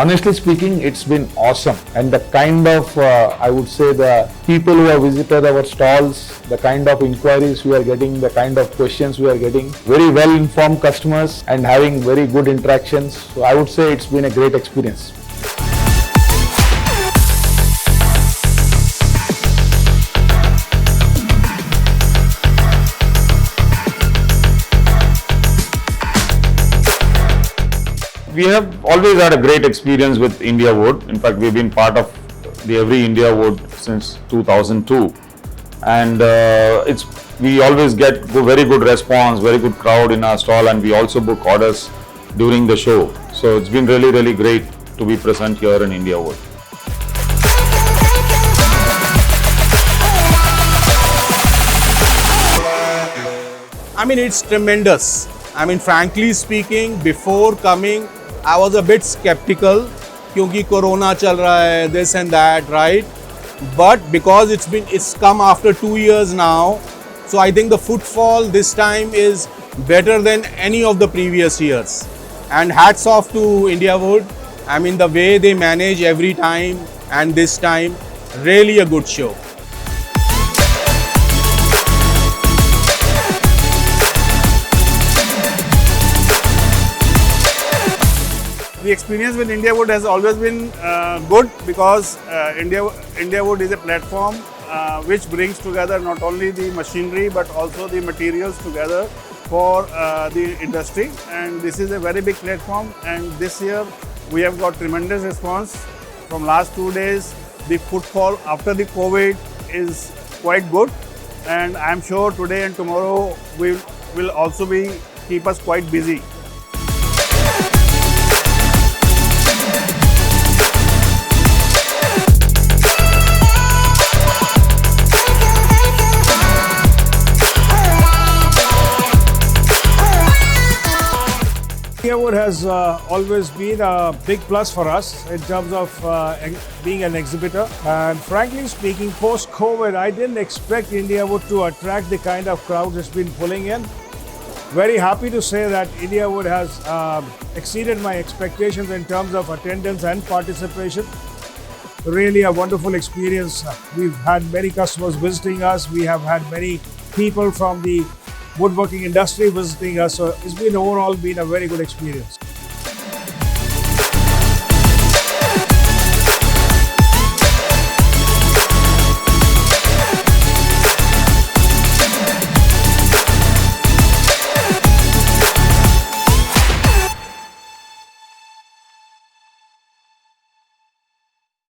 Honestly speaking, it's been awesome, and the kind of I would say the people who have visited our stalls, the kind of inquiries we are getting, the kind of questions we are getting, very well informed customers and having very good interactions. So I would say it's been a great experience. We have always had a great experience with Indiawood. In fact, we've been part of the every Indiawood since 2002, and we always get very good response, very good crowd in our stall, and we also book orders during the show. So it's been really great to be present here in Indiawood. I mean, it's tremendous. I mean, frankly speaking, before coming, I was a bit skeptical क्योंकि corona चल रहा है, this and that, right? But because it's come after 2 years now, so I think the footfall this time is better than any of the previous years. And hats off to Indiawood. I mean, the way they manage every time and this time, really a good show. The experience with Indiawood has always been good because Indiawood is a platform which brings together not only the machinery but also the materials together for the industry, and this is a very big platform, and this year we have got tremendous response. From last 2 days, the footfall after the COVID is quite good, and I am sure today and tomorrow will also keep us quite busy. Indiawood has always been a big plus for us in terms of being an exhibitor, and frankly speaking, post-COVID, I didn't expect Indiawood to attract the kind of crowd it's been pulling in. Very happy to say that Indiawood has exceeded my expectations in terms of attendance and participation. Really a wonderful experience. We've had many customers visiting us. We have had many people from the woodworking industry visiting us, so it's been overall been a very good experience.